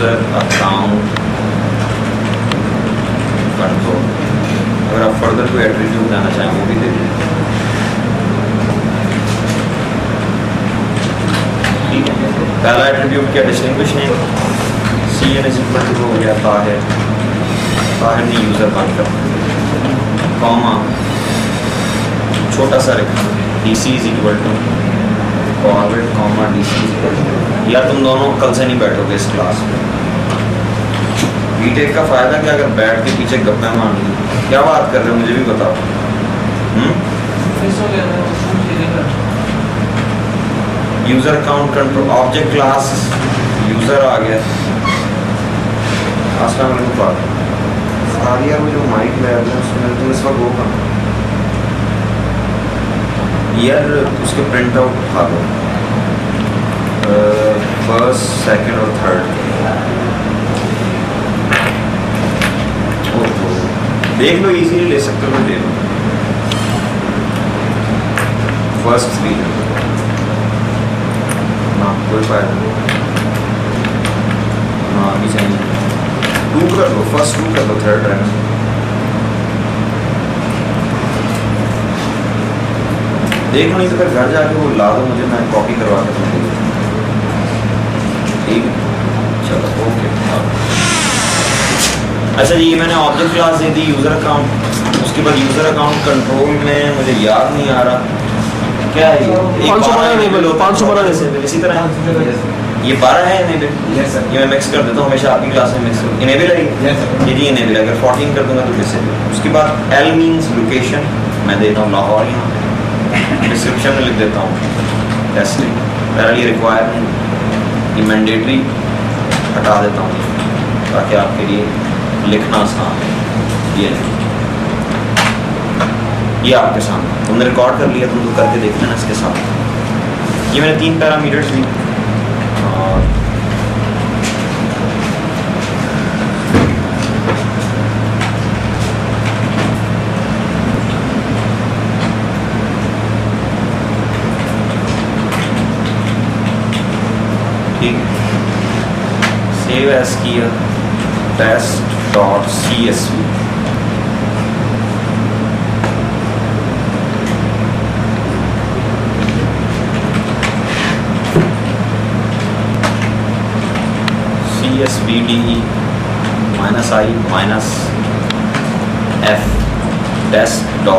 User account control. अगर आप further कोई एट्रीब्यूट लाना चाहें वो भी दे दीजिए। ठीक है, पहला एट्रीब्यूट क्या distinguishing CN is equal to हो गया ताहिर ने यूज़र बंद कर, कॉमा छोटा सा रखा DC is equal to forward comma DC। यार तुम दोनों कल से नहीं बैठोगे इस क्लास में। बीटेक का फ़ायदा क्या, अगर बैठ के पीछे गप्पे मार ली। क्या बात कर रहे हो मुझे भी बताओ। User account control object class user आ गया। अस्सलाम वालेकुम सारी यार, मुझे माइक ले रहा है उसमें तुम इस वक्त वो करो यार, उसके प्रिंट आउट उठा लो फर्स्ट सेकंड और थर्ड। देख लो इजीली ले सकते हो, ले लो फर्स्ट 3 ना कोई फायदा नहीं ना अभी चाहिए 2 कर लो, फर्स्ट 2 कर लो, थर्ड रहना। देख लो नहीं तो फिर घर जाके वो ला दो मुझे, मैं कॉपी करवा कर दूँ। ठीक है चलो ओके। अच्छा जी, ये मैंने ऑब्जेक्ट क्लास दे दी यूज़र अकाउंट, उसके बाद यूज़र अकाउंट कंट्रोल में मुझे याद नहीं आ रहा क्या है ये 512 इसी तरह ये 12 है इनेबल। ये मैं मिक्स कर देता हूँ हमेशा आपकी क्लास में मिक्स कर। इनेबल है ये जी इनेबल। अगर 14 कर दूंगा तो डिसेबल। उसके बाद L मीन्स लोकेशन, मैं देता हूँ लाहौर, यहाँ डिस्क्रिप्शन में लिख देता हूँ टेस्टिंग। पहले रिक्वायरमेंट ये मैंडेटरी हटा देता हूँ ताकि आपके लिए लिखना आसान है। ये आपके सामने तुमने रिकॉर्ड कर लिया, तुम तो करके देखना ना इसके साथ। ये मैंने 3 पैरामीटर्स ली और ठीक सेव एज किया test.csv। CSVDE -i-f test.csv।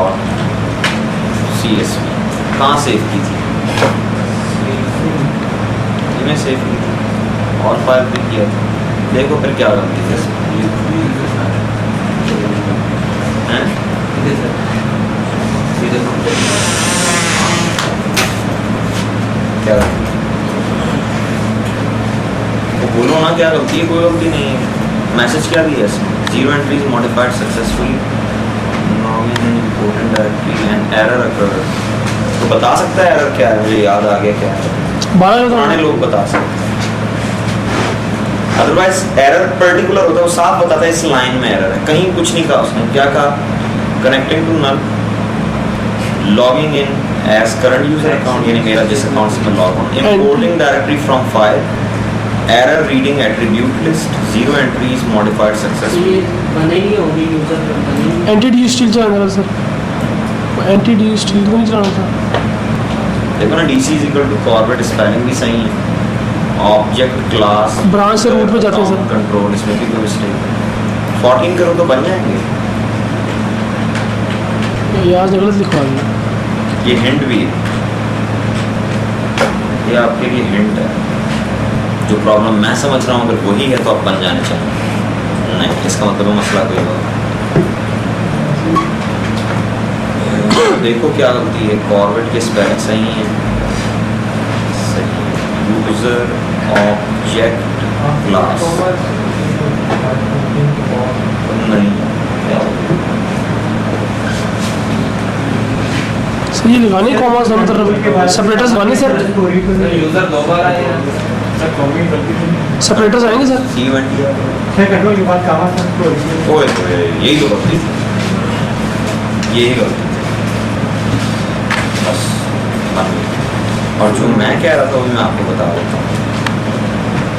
कहाँ सेव की थी? इन्हें सेव की थी और फाइल भी किया था। देखो फिर क्या गलती है क्या गलती तो बोलो ना क्या गलती है। कोई गलती नहीं है। मैसेज क्या दिया इसमें? 0 entries modified successfully important directory and error अकर। तो बता सकता है एरर क्या है? मुझे याद आ गया क्या है, पुराने लोग बता सकते हैं। अदरवाइज एरर पर्टिकुलर होता है, वो साफ बताता है इस लाइन में एरर है। कहीं कुछ नहीं कहा उसने। क्या कहा? Connecting to null, logging in as current user account, यानी मेरा जिस अकाउंट से मैं लॉग हूं, importing directory from file, error reading attribute list, 0 entries modified successfully. बनेगी होगी यूजर बनेगी। एंटिटी स्टील चलाना था सर, एंटिटी स्टील को नहीं चलाना था। देखो ना DC is equal to forward spelling भी सही है। ऑब्जेक्ट क्लास ब्रांच से रूट पे जाते हैं सर। कंट्रोल, इसमें भी कोई मिस्टेक है। 14 करो तो बन जाएंगे। यहाँ से गलत लिखवा दिया। ये हिंट भी है, ये आपके लिए हिंट है। जो प्रॉब्लम मैं समझ रहा हूँ अगर वही है तो आप बन जाने चाहिए। नहीं इसका मतलब मसला कोई और। देखो क्या गलती है। फॉरवर्ड के स्पेलिंग सही है, यूजर ऑब्जेक्ट क्लास नहीं। सर ये लगाने कॉमा दोनों तरफ सेपरेटर्स लगाने सर। यूजर 2 बार आए हैं। सेपरेटर्स आएंगे सर। इवेंट ओए यही तो गलती थी, यही गलती बस। और जो मैं कह रहा था वो मैं आपको बता देता हूँ।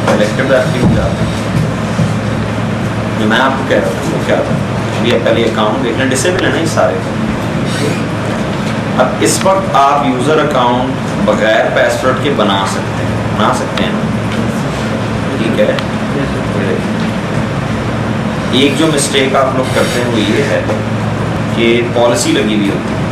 कलेक्टिव डायरेक्टरी क्या है? जो मैं आपको कह रहा था वो क्या था, अभी आप पहले अकाउंट देख लें, डिसेबल है ना ये सारे। अब इस वक्त आप यूज़र अकाउंट बगैर पासवर्ड के बना सकते हैं ना, ठीक है। एक जो मिस्टेक आप लोग करते हैं वो ये है कि पॉलिसी लगी हुई होती है,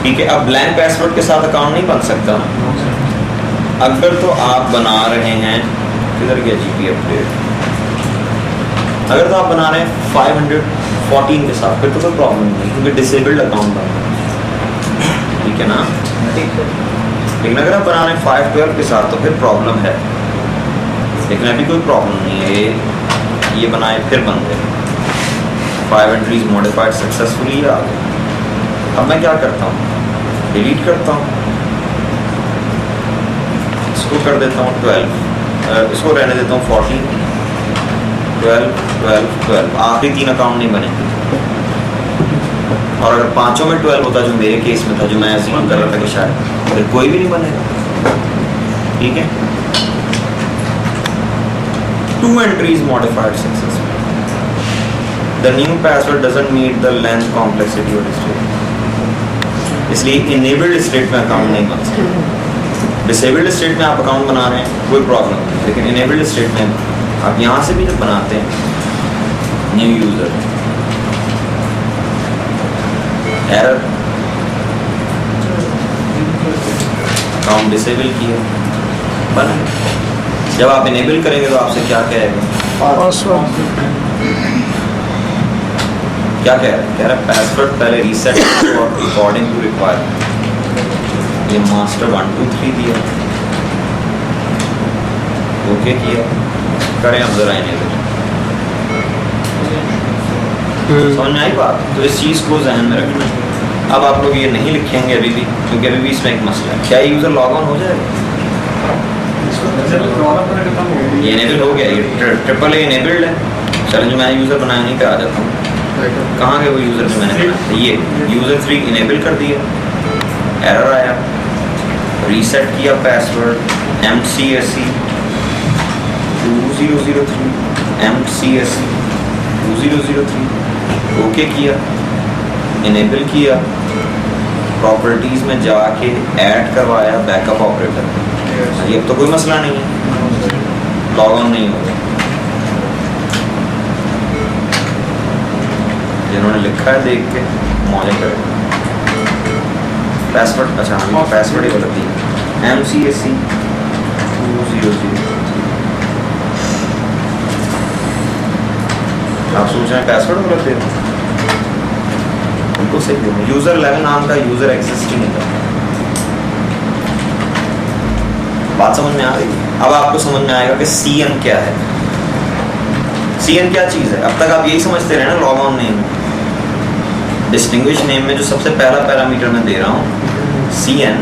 ठीक है। अब ब्लैंक पासवर्ड के साथ अकाउंट नहीं बन सकता। अगर तो आप बना रहे हैं, किधर गया जीपी अपडेट, अगर तो आप बना रहे हैं 514 के साथ, फिर तो कोई प्रॉब्लम नहीं, क्योंकि डिसेबल्ड अकाउंट बन रहा है, ठीक है ना। लेकिन अगर आप बना रहे हैं 512 के साथ तो फिर प्रॉब्लम है, लेकिन अभी कोई प्रॉब्लम नहीं है। ये बनाए फिर बन गए, 5 एंट्रीज मॉडिफाइड सक्सेसफुली आ गए। अब मैं क्या करता हूँ, डिलीट करता हूँ, इसको कर देता हूँ 12, इसको रहने देता हूँ 14, 12, 12, 12, आखिरी 3 अकाउंट नहीं बने। और अगर पांचों में 12 होता, जो मेरे केस में था, जो मैं ऐसे कर रहा था कि शायद फिर कोई भी नहीं बनेगा, ठीक है। 2 entries modified successful, the new password doesn't meet the length complexity और स्टेट, इसलिए इनेबल्ड स्टेट में अकाउंट नहीं बन सकता। डिसेबल्ड स्टेट में आप अकाउंट बना रहे हैं कोई प्रॉब्लम नहीं, लेकिन इनेबल्ड स्टेट में आप यहाँ से भी जब बनाते हैं new user, error, account disable किया, बना। जब आप इनेबल करेंगे तो आपसे क्या कहेगा, पासवर्ड क्या कह रहा है पासवर्ड पहले रीसेट अकॉर्डिंग टू रिक्वायरमेंट। ये मास्टर 1 2 3 दिया, ओके किया, करें अब जरा इनेबल, समझ में आई बात। तो इस चीज़ को जहन में रखना है। अब आप लोग ये नहीं लिखेंगे अभी भी, क्योंकि अभी भी इसमें एक मसला है। क्या यूज़र लॉग ऑन हो जाएगा, ये इनेबल हो गया, ये ट्रिपल ए इनेबल्ड है। चलो जो मैं यूज़र बनाया नहीं पे आ जाता हूँ, कहाँ गए वो यूज़र जो मैंने बनाया, ये यूज़र 3 इनेबल कर दिया, एरर आया, रीसेट किया पासवर्ड, MCSE 2003, MCSE 2003, ओके किया, इनेबल किया, प्रॉपर्टीज़ में जाके ऐड करवाया बैकअप ऑपरेटर। ये अब तो कोई मसला नहीं है, लॉग ऑन नहीं होगा। जिन्होंने लिखा है देख के मौजे करें। पासवर्ड, अच्छा हमें पासवर्ड ही गलत दिया, MCSE 200। आप सोच रहे हैं पासवर्ड गलत दे, उनको सही दो। यूज़र 11 नाम का यूज़र एग्जिस्ट ही नहीं था। बात समझ में आ गई। अब आपको समझ में आएगा कि CN क्या है। CN क्या चीज़ है। अब तक आप यही समझते रहे ना, log on name, distinguish name में जो सबसे पहला पैरामीटर मैं दे रहा हूँ CN,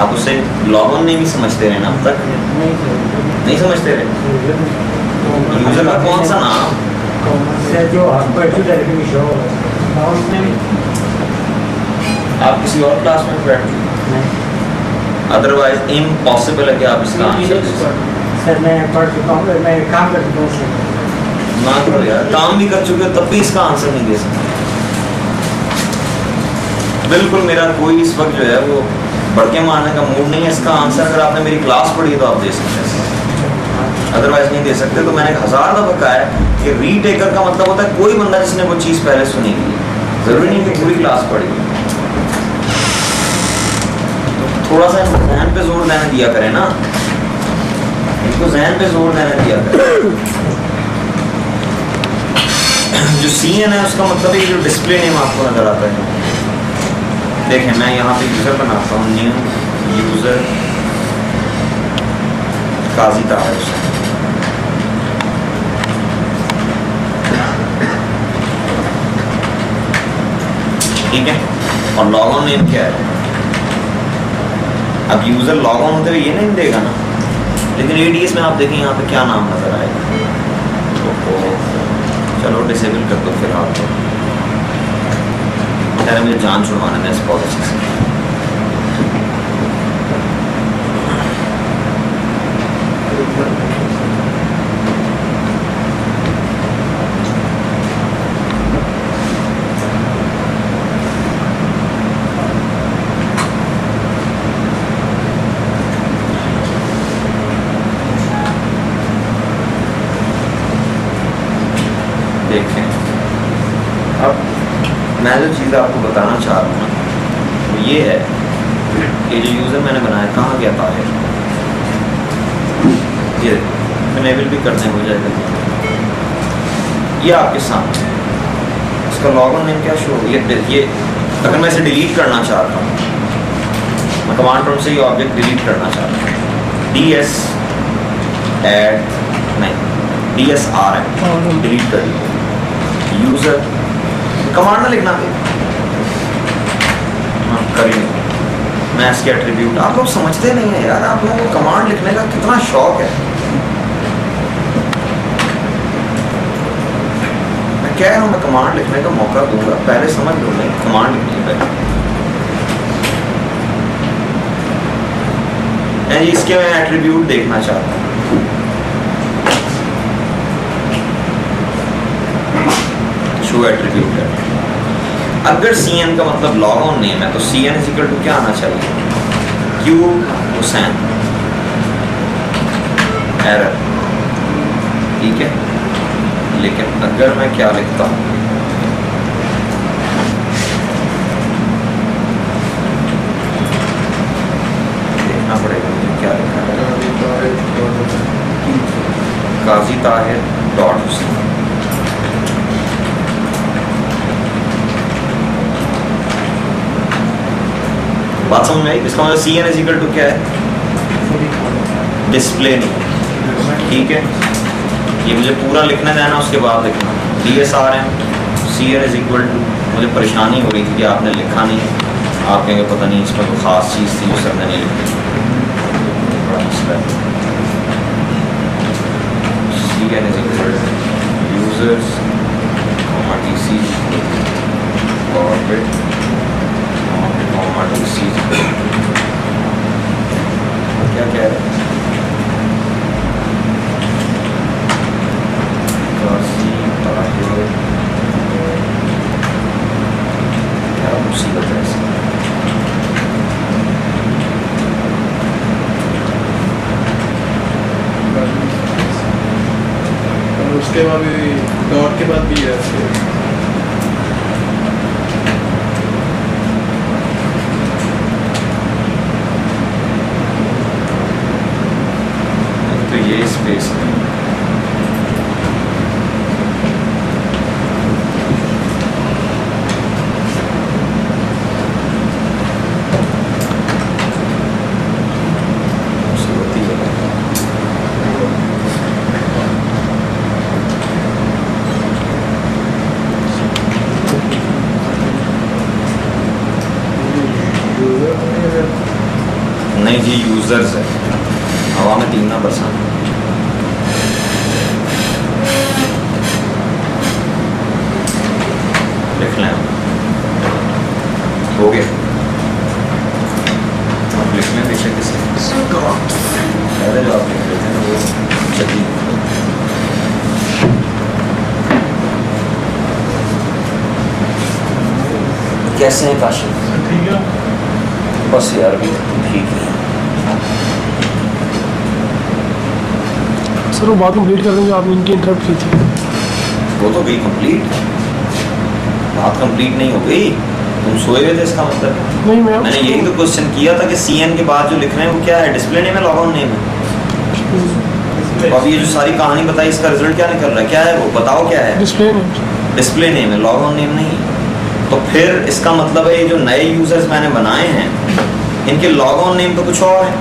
आप उसे लॉग ऑन नेम ही समझते रहे ना अब तक, नहीं समझते रहे। यूज़र का कौन सा नाम, आप किसी और क्लास में बैठ, अदरवाइज इम्पॉसिबल है कि आप इसका आंसर सर मैं पढ़ चुका हूँ, मैं काम कर चुका हूँ। ना करो यार, काम भी कर चुके हो तब भी इसका आंसर नहीं दे सकते। बिल्कुल मेरा कोई इस वक्त जो है वो बढ़ के मारने का मूड नहीं है। इसका आंसर अगर आपने मेरी क्लास पढ़ी है तो आप दे सकते हैं, अदरवाइज नहीं दे सकते। तो मैंने 1000 दफा कहा है कि रीटेकर का मतलब होता है कोई बंदा जिसने वो चीज़ पहले सुनी हुई है, जरूरी नहीं कि पूरी क्लास पढ़ी। थोड़ा सा जहन पे जोर देने दिया करें ना, इनको जहन पे जोर देने दिया करें। जो CN है उसका मतलब है जो डिस्प्ले नेम आपको नजर आता है। देखें मैं यहाँ पे यूज़र बनाता हूँ, न्यू यूज़र काजी तारिश, ठीक है। और लॉग ऑन नेम क्या है। अब यूज़र लॉग ऑन होते हुए ये नहीं देगा ना, लेकिन ADS में आप देखें यहाँ पे क्या नाम नजर आएगा। तो चलो डिसेबल कर दो फिलहाल तो। खैर मुझे जान छुड़वाना है इस पॉलिसी से। देखें अब मैं जो चीज़ आपको बताना चाह रहा हूँ ना वो ये है कि जो यूज़र मैंने बनाया कहाँ गया ताहिर, ये इनेबल भी करने हो जाएगा। ये आपके सामने इसका लॉगिन नेम क्या शो, ये अगर मैं इसे डिलीट करना चाहता हूँ, मैं कमांड प्रॉम्प्ट से ये ऑब्जेक्ट डिलीट करना चाहता हूँ, ds add नहीं dsrm डिलीट कर दिया। यूजर कमांड ना लिखना करेंगे, मैं इसके एट्रीब्यूट, आप लोग समझते नहीं है यार, आप लोगों को कमांड लिखने का कितना शौक है। मैं कह रहा हूँ मैं कमांड लिखने का मौका दूंगा, पहले समझ लो मैं कमांड लिखनी पहले। मैं इसके मैं एट्रीब्यूट देखना चाहता हूँ, शो एट्रीब्यूट है। अगर cn का मतलब लॉग ऑन नेम है तो cn इज इक्वल टू क्या आना चाहिए, q हुसैन एरर, ठीक है। लेकिन अगर मैं क्या लिखता हूँ, देखना पड़ेगा मुझे क्या लिखा है, काजी ताहिर डॉट हुसैन, बात समझ में आई। इसका मतलब cn इज इक्वल टू क्या है, डिस्प्ले नेम, ठीक है। ये मुझे पूरा लिखना देना, उसके बाद लिखना dsrm cn is equal to, मुझे परेशानी हो रही थी कि आपने लिखा नहीं, आप कहेंगे पता नहीं इसमें कोई ख़ास चीज़ थी जो सर ने नहीं लिखी, बड़ा मसला है। cn is equal to users tc orbit क्या कह रहे हैं, क्या मुसीबत है इसमें। उसके बाद भी डॉट के बाद भी है तो ये स्पेस है। नहीं जी यूजर्स है, हवा में तीन ना बरसाना। लिख लें हो गया, आप लिख लें बेशक किसे पहले जो आप लिख रहे थे ना वो जल्दी। कैसे हैं काशिफ, ठीक है। बस यार भी ठीक है। सर वो बात कंप्लीट कर देंगे, आपने इनकी इंटरप्ट की थी। वो तो गई कंप्लीट, बात कंप्लीट नहीं हो गई, तुम सोए हुए थे इसका मतलब। नहीं मैं मैंने यही तो क्वेश्चन किया था कि cn के बाद जो लिख रहे हैं वो क्या है, डिस्प्ले नेम है, लॉग ऑन नेम है। अब ये जो सारी कहानी बताई इसका रिजल्ट क्या निकल रहा है, क्या है वो बताओ क्या है, डिस्प्ले नेम। डिस्प्ले नेम है, लॉग ऑन नेम नहीं। तो फिर इसका मतलब है ये जो नए यूजर्स मैंने बनाए हैं इनके लॉग ऑन नेम तो कुछ और है,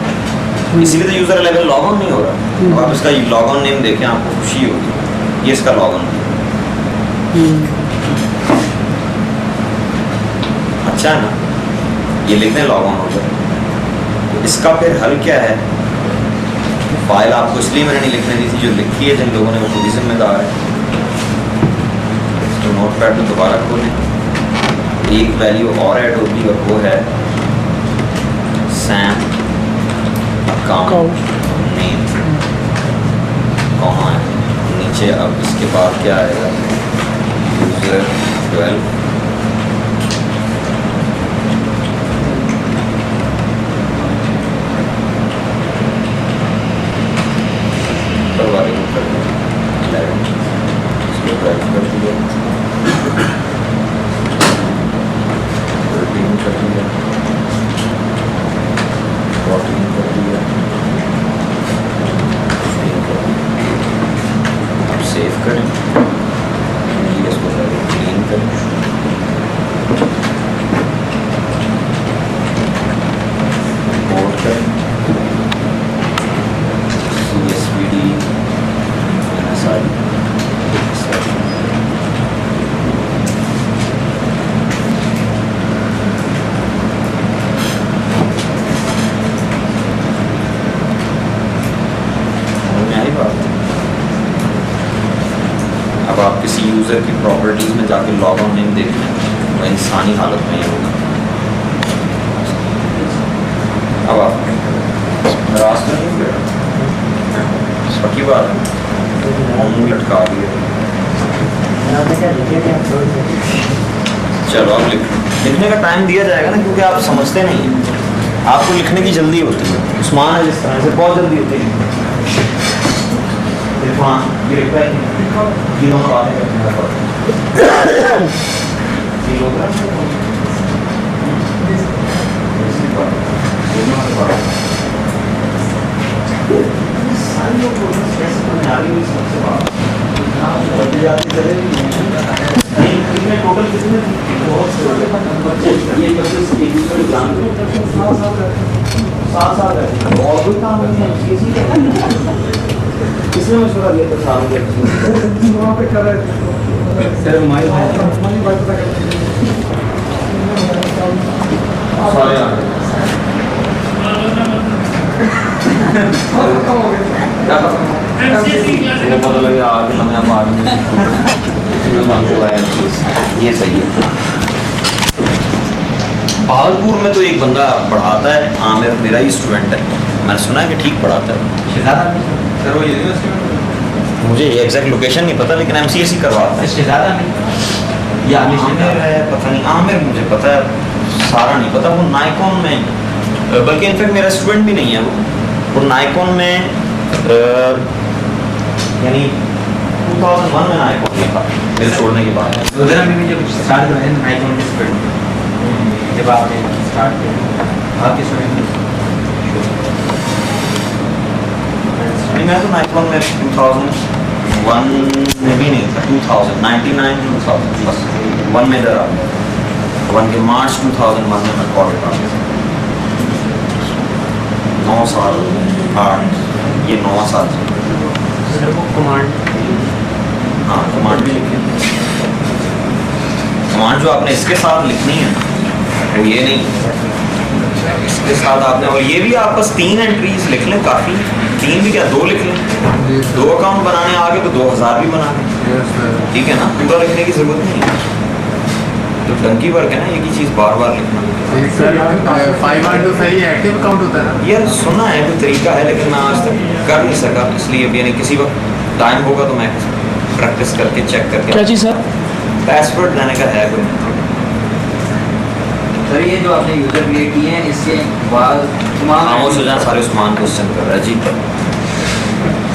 इसीलिए तो यूजर लेवल लॉग ऑन नहीं हो रहा। अब आप इसका लॉग ऑन नेम देखें आपको खुशी होगी, ये इसका लॉग ऑन नेम अच्छा है ना, ये लिखने लॉग ऑन हो जाए। इसका फिर हल क्या है, फाइल आपको इसलिए मैंने नहीं लिखने दी थी जो लिखी है, जिन लोगों ने वो खुद ही जिम्मेदार है। नोटपैड में दोबारा खोलें, एक वैल्यू और ऐड होगी और वो है सैम अकाउंट नेम, कॉमा है नीचे। अब इसके बाद क्या आएगा, यूज़र 12 सेव करें, इसको क्लीन करें, इंपोर्ट करें, CSVD अब आप किसी यूज़र की प्रॉपर्टीज़ में जाके लॉग ऑन नेम देख लें, वो इंसानी हालत में ही होगा। अब आप रास्ता नहीं बेटा, पक्की बात है, मुँह लटका दिए। चलो अब लिखने का टाइम दिया जाएगा ना, क्योंकि आप समझते नहीं हैं, आपको लिखने की जल्दी होती है। उस्मान है जिस तरह से बहुत जल्दी होती है, ये लिखता है ये दोनों बातें करते किसने मशवरा दिया था सामने वहाँ पे कर रहे थे सर हमारे पता लगे आगे हमें ये सही है। भागलपुर में तो एक बंदा पढ़ाता है, आमिर, मेरा ही स्टूडेंट है, मैंने सुना है कि ठीक पढ़ाता है। सर वो यूनिवर्सिटी में मुझे एग्जैक्ट लोकेशन नहीं पता, लेकिन MCSE करवाता है। शहजादा में या आमिर है, पता नहीं, आमिर मुझे पता है, सारा नहीं पता। वो नाइकॉन में, बल्कि इनफैक्ट मेरा स्टूडेंट भी नहीं है वो नाइकॉन में, यानी 2001 में नाइकॉन में था मेरे छोड़ने के बाद। उधर में भी जब स्टार्ट हुआ है नाइकॉन के स्टूडेंट, जब आपने स्टार्ट किया आपके स्टूडेंट नहीं, मैं तो नाइकॉन में 2001 में भी नहीं था, 2099 2000 बस 1 में डरा, 1 के मार्च 2001 में मैं कॉलेज आ गया। 9 साल 8, ये 9 साल से। सर वो कमांड, हाँ कमांड भी लिखी, कमांड जो आपने इसके साथ लिखनी है वो ये नहीं, इसके साथ आपने, और ये भी आप बस 3 एंट्रीज लिख लें काफ़ी, 3 भी क्या 2 लिख लें, 2 अकाउंट बनाने आगे तो 2000 भी बना लें, ठीक है ना, पूरा लिखने की जरूरत नहीं है। तो टंकी वर्क है ना, एक ही चीज़ बार बार लिखना। सर 512 सही एक्टिव अकाउंट होता है ना? यार सुना है कोई तरीका है, लेकिन मैं आज तक कर नहीं सका, इसलिए यानी किसी वक्त टाइम होगा तो मैं प्रैक्टिस करके चेक करके। क्या चीज़ सर? पासवर्ड देने का है कोई? सर ये जो आपने यूज़र क्रिएट किए हैं इसके बाद खामोश हो जाए सारे, उस्मान क्वेश्चन कर रहा है जी।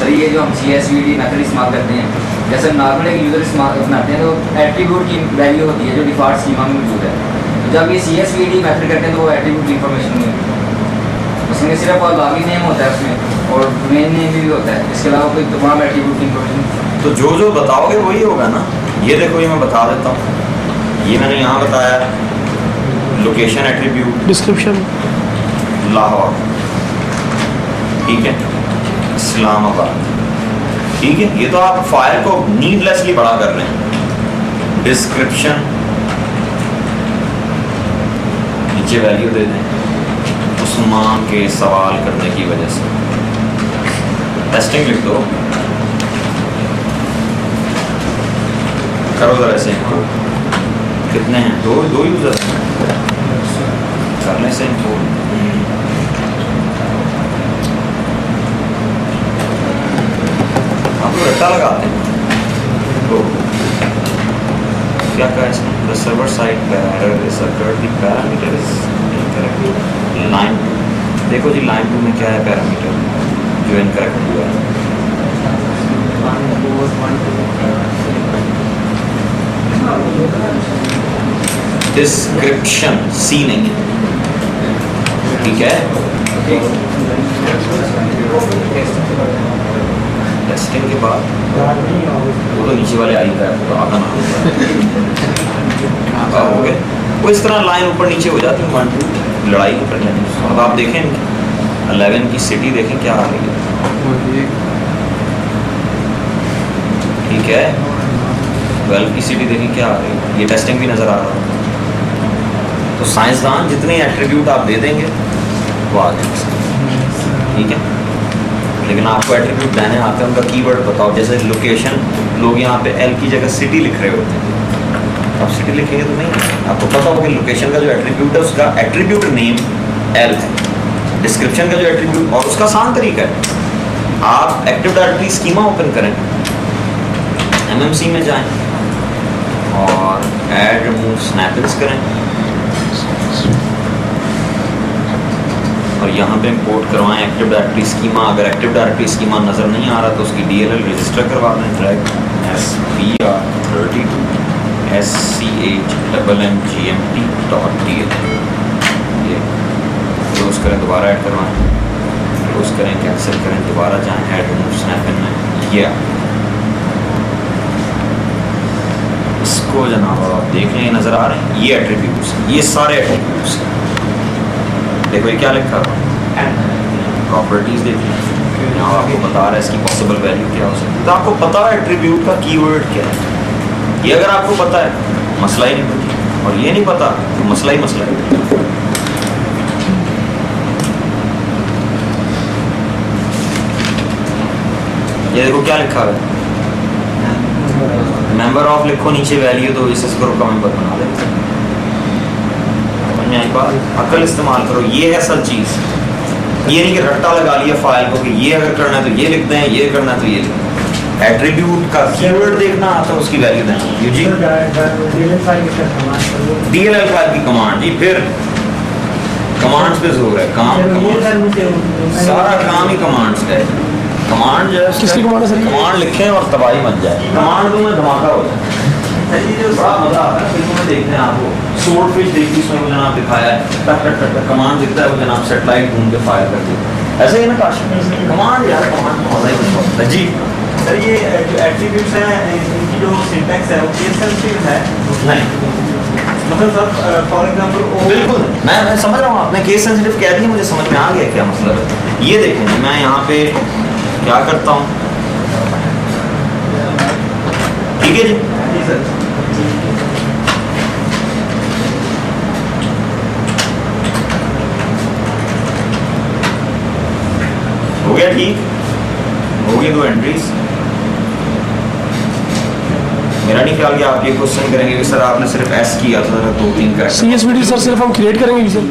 सर ये जो हम CSVD मेथड इस्तेमाल करते हैं, जैसे नॉर्मल एक यूज़र इस्तेमाल बनाते हैं तो एट्रीब्यूट की वैल्यू होती है जो डिफ़ॉल्ट स्कीमा में मौजूद है। तो जब ये CSVD मेथड करते हैं तो वो एट्रीब्यूट की इंफॉर्मेशन नहीं होती, उसमें सिर्फ और लॉगिन नेम होता है उसमें, और मेन नेम भी होता है, इसके अलावा कोई तमाम एट्रीब्यूट की इंफॉर्मेशन। तो जो जो बताओगे वही होगा ना। ये देखो, ये मैं बता देता हूँ, ये मैंने यहाँ बताया, लोकेशन एट्रीब्यूट डिस्क्रिप्शन लाहौर, ठीक है, इस्लामाबाद, ठीक है। ये तो आप फाइल को नीडलेसली बड़ा कर रहे हैं। डिस्क्रिप्शन नीचे वैल्यू दे दें उस्मान के सवाल करने की वजह से, टेस्टिंग लिख दो, करो जरा से इनको, कितने हैं? दो यूजर हैं, करने से इनको आप लोग रट्टा लगाते हैं तो क्या कहा इसमें? The server side error is occurred, the parameter is incorrect. Line, देखो जी लाइन 2 में क्या है पैरामीटर जो इनकरेक्ट हुआ है? डिस्क्रिप्शन सी नहीं है, ठीक है? टेस्टिंग के बाद वो तो नीचे वाले आई का है, तो आका नाम हो गया वो इस तरह लाइन ऊपर नीचे हो जाती है। 1 2 लड़ाई कर लेंगे। अब आप देखें 11 की सिटी देखें क्या आ रही है, ठीक है? 12 की सिटी देखें क्या आ रही है, ये टेस्टिंग भी नज़र आ रहा है। तो साइंसदान जितने एट्रीब्यूट आप दे देंगे वो आ जाएंगे, ठीक है? लेकिन आपको एट्रीब्यूट देने आते हैं, उनका कीवर्ड बताओ। जैसे लोकेशन, लोग यहाँ पे एल की जगह सिटी लिख रहे होते हैं, आप सिटी लिखेंगे तो नहीं, आपको पता होगा कि लोकेशन का जो एट्रीब्यूट है उसका एट्रीब्यूट नेम एल है, डिस्क्रिप्शन का जो एट्रीब्यूट, और उसका आसान तरीका है, आप एक्टिव डायरेक्टरी स्कीमा ओपन करें, MMC में जाएं और ऐड रिमूव स्नैपिंग्स करें और यहाँ पे इंपोर्ट करवाएं एक्टिव डायरेक्टरी स्कीमा। अगर एक्टिव डायरेक्टरी स्कीमा नज़र नहीं आ रहा तो उसकी DLL रजिस्टर करवा दें, ड्रैग SBR32 SCHMMGMT.DL, ये क्लोज करें, दोबारा ऐड करवाएं, क्लोज करें, कैंसिल करें, दोबारा जाएं, ऐड रिमूव स्नैपिंग में, ये इसको जनाब आप देख लें, नज़र आ रहे हैं ये एट्रीब्यूट्स, ये सारे एट्रीब्यूट्स। देखो ये क्या लिखा है, प्रॉपर्टीज देखिए, यहाँ आपको बता रहा है इसकी पॉसिबल वैल्यू क्या हो सकती है। तो आपको पता है एट्रीब्यूट का कीवर्ड क्या है, ये अगर आपको पता है मसला ही नहीं होती, और ये नहीं पता तो मसला ही मसला है। ये देखो क्या लिखा है, मेंबर ऑफ लिखो, नीचे वैल्यू दो, इस ग्रुप का मेंबर बना दे। अकल इस्तेमाल करो, ये है असल चीज़। ये नहीं कि रट्टा लगा लिया फाइल को कि ये अगर करना है तो ये लिख दें, ये करना है तो ये लिख दें। एट्रीब्यूट का कीवर्ड देखना आता है, उसकी वैल्यू देना। जी DLL फाइल की कमांड, जी फिर कमांड्स पे जोर है, काम सारा काम ही कमांड्स का है। कमांड जो है, किसकी कमांड है सर? कमांड लिखें और तबाही मच जाए, कमांड में धमाका हो जाए। बड़ा मजा आता है फिल्मों में देखते हैं आपको, सोर्ड फिश देखी उसमें वो जनाब दिखाया है, टक टक टक टक कमांड दिखता है, वो जनाब सेटेलाइट ढूंढ के फायर कर देते, ऐसे ही ना काशिफ कमांड, यार कमांड में मजा ही कुछ होता है। जी सर, ये जो एट्रीब्यूट्स हैं इनकी जो सिंटैक्स है वो केस सेंसिटिव है नहीं, मतलब सर फॉर एग्जांपल बिल्कुल मैं समझ रहा हूँ, आपने केस सेंसिटिव कह दिया, मुझे समझ में आ गया क्या मतलब है। ये देखें मैं यहाँ पे क्या करता हूँ, ठीक है जी सर, हो गया, ठीक हो गई 2 एंट्रीज। मेरा नहीं ख्याल कि आप ये क्वेश्चन करेंगे कि सर आपने सिर्फ एस किया था, 2-3 करेक्ट। CSVD सर सिर्फ हम क्रिएट करेंगे यूजर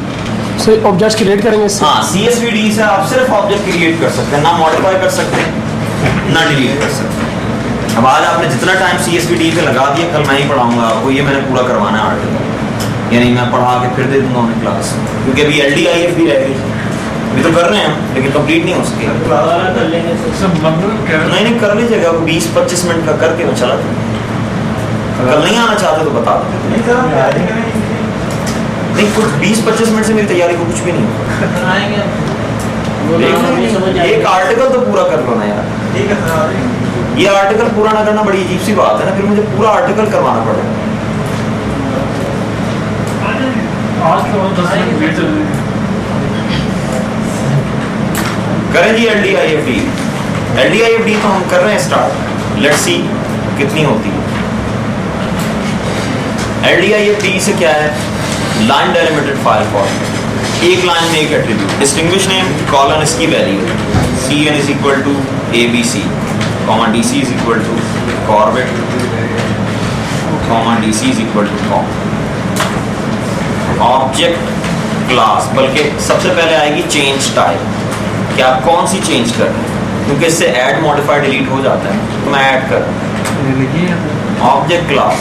से, ऑब्जेक्ट्स क्रिएट करेंगे इससे। हाँ, CSVD से आप सिर्फ ऑब्जेक्ट क्रिएट कर सकते हैं, ना मॉडिफाई कर सकते हैं ना डिलीट कर सकते हैं। अब आज आपने जितना टाइम CSVD पे लगा दिया, कल मैं ही पढ़ाऊंगा आपको, ये मैंने पूरा करवाना है आर्टिकल, यानी मैं पढ़ा के फिर दे दूंगा उन्हें क्लास, क्योंकि अभी LDIF भी रह गई, अभी तो कर रहे हैं हम, लेकिन कंप्लीट नहीं हो सके। कर लेंगे नहीं कर लीजिएगा, 20-25 मिनट का करके मैं चला जाऊँ। कल नहीं आना चाहते तो बता दो, नहीं सर, हम आएंगे नहीं कुछ 20-25 मिनट से मेरी तैयारी को कुछ भी नहीं होगा। एक आर्टिकल तो पूरा कर लो ना यार, ठीक है सर। ये आर्टिकल पूरा ना करना बड़ी अजीब सी बात है ना, फिर मुझे पूरा आर्टिकल करवाना पड़ेगा। करें जी LDIFD तो हम कर रहे हैं स्टार्ट, लेट्स सी कितनी होती है। LDIFD से क्या है, लाइन डेलिमिटेड फाइल फॉर्मेट, एक लाइन में एक एट्रीब्यूट, डिस्टिंग्विश नेम कॉलन इसकी value, CN is equal to ABC, DC is equal to Corbett comma DC is equal to com object class, बल्कि सबसे पहले आएगी चेंज टाइप कि आप कौन सी चेंज कर रहे हैं, क्योंकि इससे ऐड मॉडिफाई डिलीट हो जाता है, तो मैं ऐड कर ऑब्जेक्ट क्लास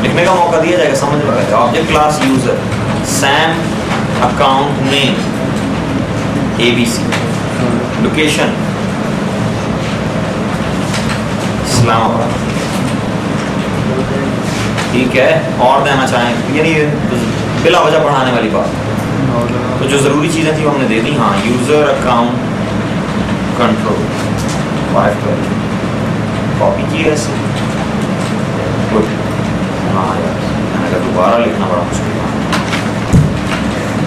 लिखने का मौका दिया जाएगा, समझ में आएगा। Object class user Sam account name ABC location Islamabad, ठीक है। और देना चाहें यानी बिला वजह पढ़ाने वाली बात, तो जो ज़रूरी चीज़ें थी वो हमने दे दी। हाँ, यूज़र अकाउंट कंट्रोल कॉपी की है गुड। हाँ यार, मैंने कहा दोबारा लिखना बड़ा मुश्किल है।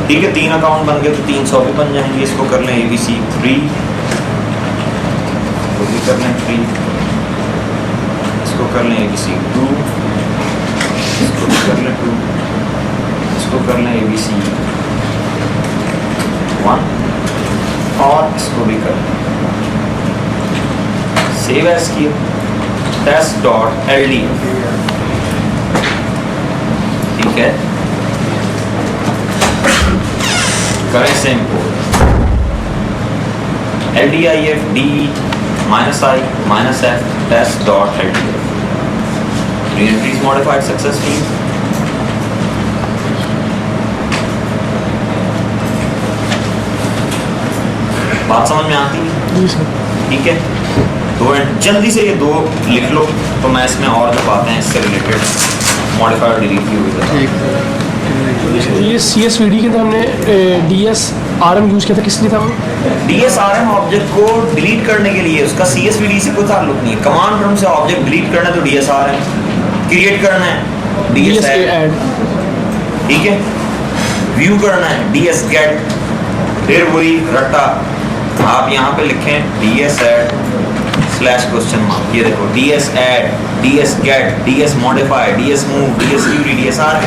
ठीक है, 3 अकाउंट बन गए तो 300 भी बन जाएंगे। इसको कर लें ABC 3, इसको भी कर लें 3, इसको कर लें ABC 2, इसको भी कर लें 2, इसको कर लें ABC 1 और इसको भी कर लें। सेव एज किया test.ld, ठीक है। करें same code LDIF -i-f test.ldf re-entry is modified successfully। बात समझ में आती है? जी सर। ठीक है, तो जल्दी से ये 2 लिख लो, तो मैं इसमें और जो बातें हैं इससे रिलेटेड मॉडिफाई और डिलीट की हुई है। ये CSVD के अंदर हमने DSRM यूज़ किया था, किस लिए था वो? DSRM ऑब्जेक्ट को डिलीट करने के लिए, उसका CSVD से कोई ताल्लुक नहीं है। कमांड प्रॉम्प्ट से ऑब्जेक्ट डिलीट करना है तो DSRM, क्रिएट करना है DSAdd, ठीक है। व्यू करना है DSGet, फिर वही रट्टा आप यहाँ पे लिखें DSAdd/, ये देखो DSAdd, DSGet, DSModify, DSMove, DSQD, DSRM।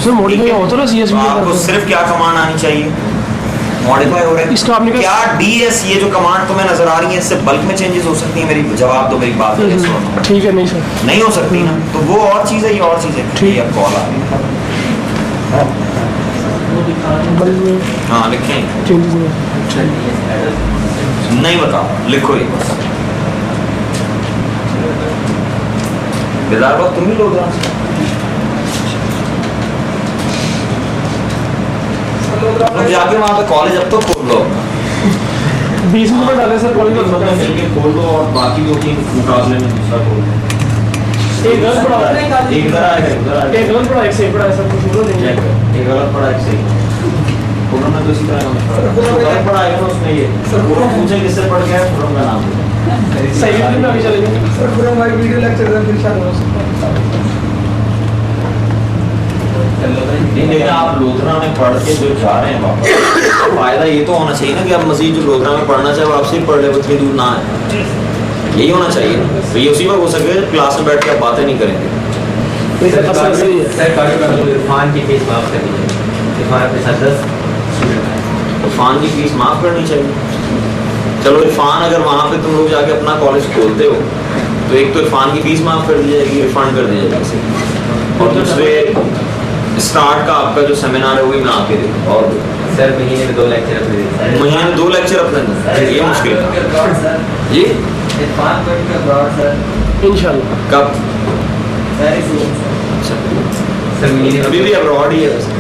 Sir modify होता है CSVD के आपको अंदर? सिर्फ क्या कमांड आनी चाहिए, मॉडिफाई हो रहा है इसका आपने क्या DS, ये जो कमांड तुम्हें नजर आ रही है इससे बल्क में चेंजेस हो सकती है। मेरी जवाब दो, मेरी बात सुनो। ठीक है, नहीं सर नहीं हो सकती ना, तो वो और चीज़ है, ये और चीज़ है। ठीक है, कॉल आ रही है। हाँ लिखें, चेंजेस नहीं बताओ, लिखो ये बस। बेदार बात तुम ही लोग जाके वहाँ पे कॉलेज अब तो खोल लो, 20 मिनट डाले सर कॉलेज में खोल लो और बाकी 2-3 मुकाबले में दूसरा खोल लो। एक गलत पड़ा एक इधर आएगा, उधर आएगा। एक गलत पड़ा, एक सही पड़ा, ऐसा कुछ बोलो नहीं। एक गलत पड़ा, एक सही। पूरा में तो इसी तरह का मत पढ़ो। गलत पड़ा आएगा ना उसमें ये पूरा पूछे किससे पढ़ गया, पूरा का नाम दो। सही में अभी चलेंगे सर पूरा हमारी वीडियो लेक्चर फिर चालू हो सकता है। नहीं लेकिन आप लोधरा में पढ़ के जो जा रहे हैं वापस, फायदा ये तो होना चाहिए ना कि आप मजीद जो लोधरा में पढ़ना चाहे वो आपसे ही पढ़ ले, उतनी दूर ना है। यही होना चाहिए ना, तो ये उसी वक्त हो सके क्लास में बैठ के आप बातें नहीं करेंगे। इरफान की फीस माफ कर दीजिए, इरफान अपने साथ 10 इरफान की फीस माफ करनी चाहिए। चलो इरफान, अगर वहाँ पे तुम लोग जाके अपना कॉलेज खोलते हो तो एक तो इरफान की फीस माफ कर दी जाएगी, रिफंड कर दी जाएगी, और दूसरे स्टार्ट का आपका जो सेमिनार है वही मैं आके देखूँ। और सर महीने में 2 लेक्चर अपने महीने में 2 लेक्चर अपने दूँ, ये मुश्किल है जी। इरफान सर इंशाल्लाह। कब? सर महीने अभी भी अब्रॉड ही है वैसे।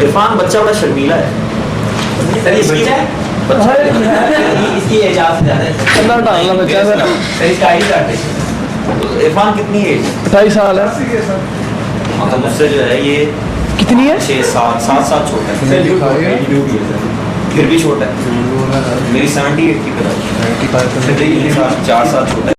इरफान बच्चा बड़ा शर्मीला है। सर ये बच्चा है, इसकी एजाज से ज़्यादा है अंदर डालना बच्चा है सर, इसका ID कार्ड है। इरफान कितनी एज? 28 साल है। हाँ तो मुझसे जो है ये कितनी है? 6-7 साल छोटा है, फिर भी छोटा है। मेरी 78 की 4 साल छोटा है।